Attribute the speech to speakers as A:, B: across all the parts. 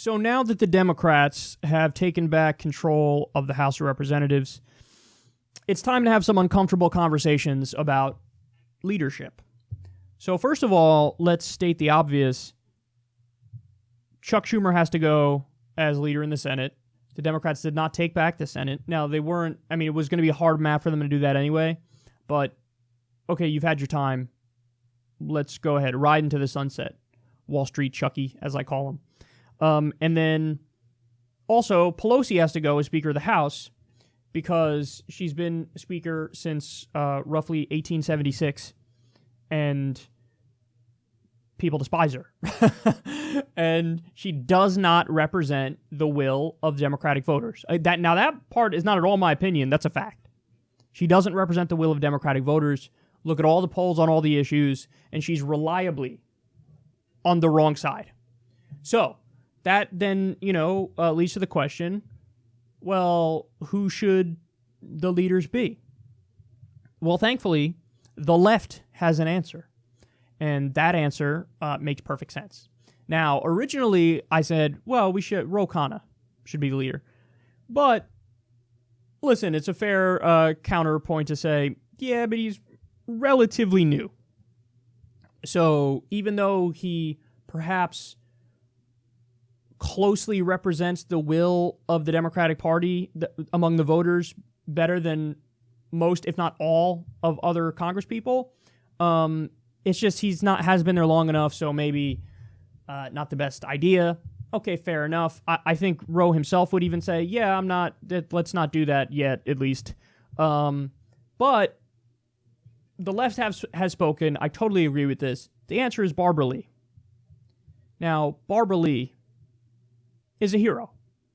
A: So now that the Democrats have taken back control of the House of Representatives, it's time to have some uncomfortable conversations about leadership. So first of all, let's state the obvious. Chuck Schumer has to go as leader in the Senate. The Democrats did not take back the Senate. Now, they weren't, it was going to be a hard math for them to do that anyway. But, okay, you've had your time. Let's go ahead. Ride into the sunset. Wall Street Chucky, as I call him. And then, also, Pelosi has to go as Speaker of the House because she's been Speaker since roughly 1876. And people despise her. And she does not represent the will of Democratic voters. Now, that part is not at all my opinion. That's a fact. She doesn't represent the will of Democratic voters. Look at all the polls on all the issues, and she's reliably on the wrong side. So, that then, leads to the question, well, who should the leaders be? Well, thankfully, the left has an answer. And that answer makes perfect sense. Now, originally, I said, well, Ro Khanna should be the leader. But, listen, it's a fair counterpoint to say, yeah, but he's relatively new. So, even though he perhaps closely represents the will of the Democratic Party among the voters better than most, if not all, of other congresspeople, it's just has been there long enough, so maybe not the best idea. Okay, fair enough. I think Roe himself would even say, yeah, let's not do that yet, at least. But the left has spoken. I totally agree with this. The answer is Barbara Lee. Now, Barbara Lee is a hero.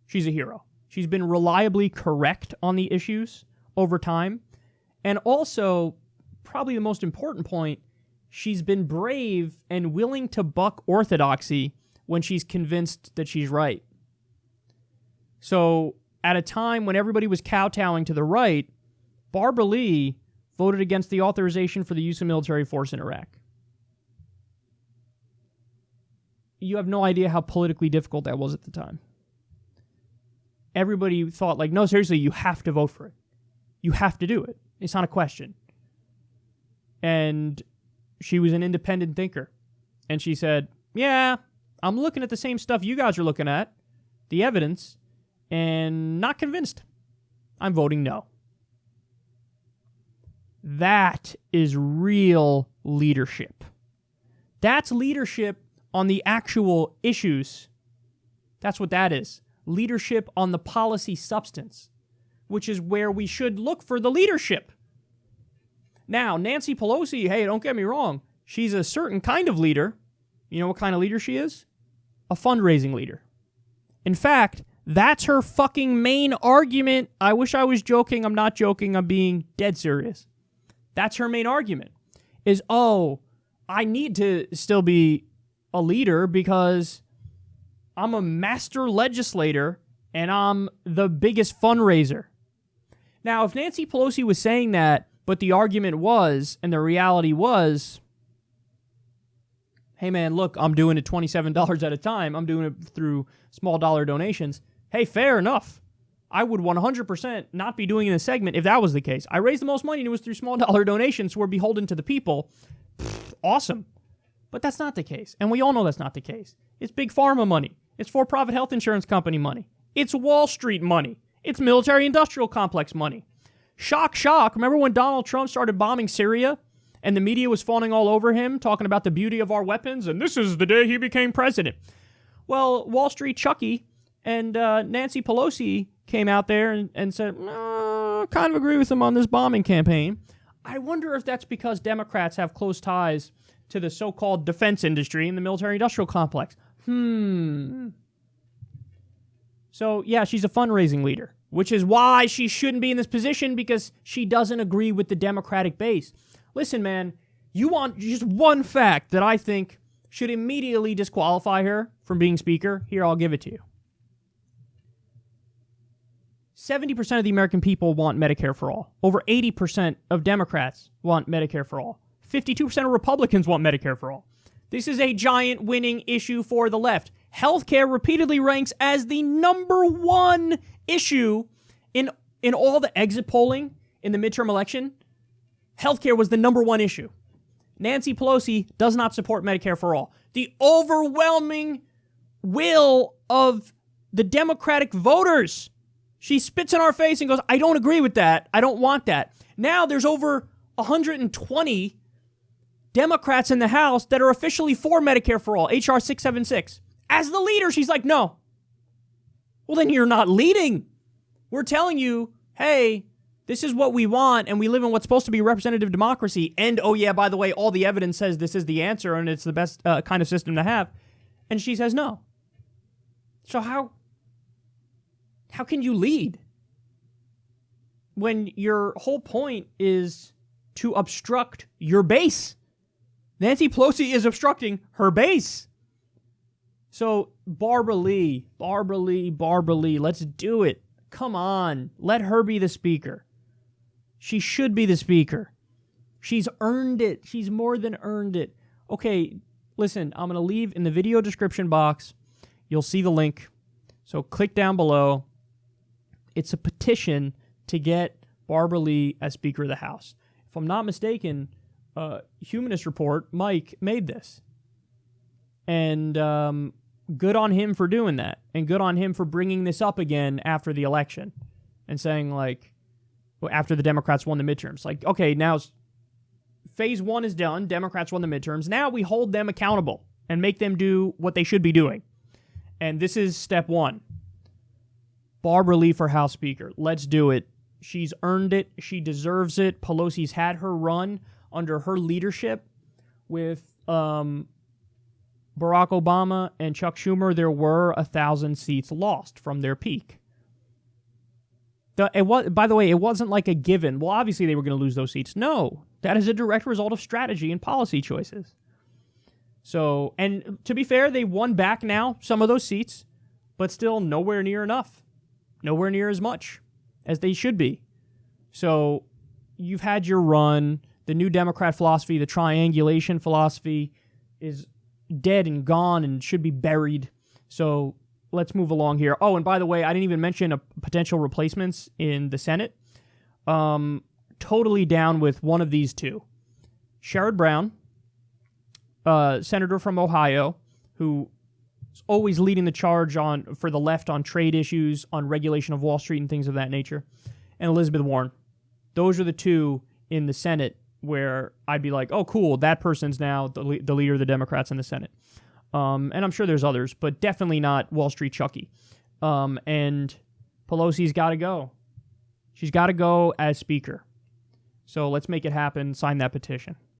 A: She's a hero. She's been reliably correct on the issues over time. And also, probably the most important point, she's been brave and willing to buck orthodoxy when she's convinced that she's right. So, at a time when everybody was kowtowing to the right, Barbara Lee voted against the authorization for the use of military force in Iraq. You have no idea how politically difficult that was at the time. Everybody thought, no, seriously, you have to vote for it. You have to do it. It's not a question. And she was an independent thinker. And she said, yeah, I'm looking at the same stuff you guys are looking at, the evidence, and not convinced. I'm voting no. That is real leadership. That's leadership on the actual issues. That's what that is. Leadership on the policy substance, which is where we should look for the leadership. Now, Nancy Pelosi, hey, don't get me wrong, she's a certain kind of leader. You know what kind of leader she is? A fundraising leader. In fact, that's her fucking main argument. I wish I was joking. I'm not joking. I'm being dead serious. That's her main argument is, I need to still be a leader because I'm a master legislator and I'm the biggest fundraiser. Now, if Nancy Pelosi was saying that, but the argument was, and the reality was, hey man, look, I'm doing it $27 at a time. I'm doing it through small dollar donations. Hey, fair enough. I would 100% not be doing it in a segment if that was the case. I raised the most money and it was through small dollar donations, so we're beholden to the people. Awesome. But that's not the case. And we all know that's not the case. It's big pharma money. It's for-profit health insurance company money. It's Wall Street money. It's military-industrial complex money. Shock, shock. Remember when Donald Trump started bombing Syria and the media was fawning all over him, talking about the beauty of our weapons, and this is the day he became president? Well, Wall Street Chucky and Nancy Pelosi came out there and said, kind of agree with him on this bombing campaign. I wonder if that's because Democrats have close ties to the so-called defense industry and the military-industrial complex. So, yeah, she's a fundraising leader, which is why she shouldn't be in this position, because she doesn't agree with the Democratic base. Listen, man, you want just one fact that I think should immediately disqualify her from being speaker? Here, I'll give it to you. 70% of the American people want Medicare for all. Over 80% of Democrats want Medicare for all. 52% of Republicans want Medicare for all. This is a giant winning issue for the left. Healthcare repeatedly ranks as the number one issue in all the exit polling in the midterm election. Healthcare was the number one issue. Nancy Pelosi does not support Medicare for all. The overwhelming will of the Democratic voters. She spits in our face and goes, I don't agree with that. I don't want that. Now there's over 120 Democrats in the House that are officially for Medicare for all, HR 676. As the leader, she's like, no. Well, then you're not leading. We're telling you, hey, this is what we want, and we live in what's supposed to be representative democracy. And, oh yeah, by the way, all the evidence says this is the answer, and it's the best kind of system to have. And she says no. So how can you lead when your whole point is to obstruct your base? Nancy Pelosi is obstructing her base. So Barbara Lee, let's do it. Come on, let her be the speaker. She should be the speaker. She's earned it. She's more than earned it. Okay, listen, I'm going to leave in the video description box. You'll see the link. So click down below. It's a petition to get Barbara Lee as Speaker of the House. If I'm not mistaken, Humanist Report, Mike, made this. And good on him for doing that. And good on him for bringing this up again after the election. And saying, like, after the Democrats won the midterms. Like, okay, now phase one is done. Democrats won the midterms. Now we hold them accountable and make them do what they should be doing. And this is step one. Barbara Lee for House Speaker. Let's do it. She's earned it. She deserves it. Pelosi's had her run under her leadership with Barack Obama and Chuck Schumer. There were 1,000 seats lost from their peak. By the way, it wasn't like a given. Well, obviously they were going to lose those seats. No, that is a direct result of strategy and policy choices. So, and to be fair, they won back now some of those seats, but still nowhere near enough. Nowhere near as much as they should be. So you've had your run. The new Democrat philosophy, the triangulation philosophy, is dead and gone and should be buried. So let's move along here. Oh, and by the way, I didn't even mention potential replacements in the Senate. Totally down with one of these two. Sherrod Brown, senator from Ohio, who is always leading the charge for the left on trade issues, on regulation of Wall Street and things of that nature, and Elizabeth Warren. Those are the two in the Senate where I'd be like, oh, cool, that person's now the leader of the Democrats in the Senate. And I'm sure there's others, but definitely not Wall Street Chucky. And Pelosi's got to go. She's got to go as Speaker. So let's make it happen. Sign that petition.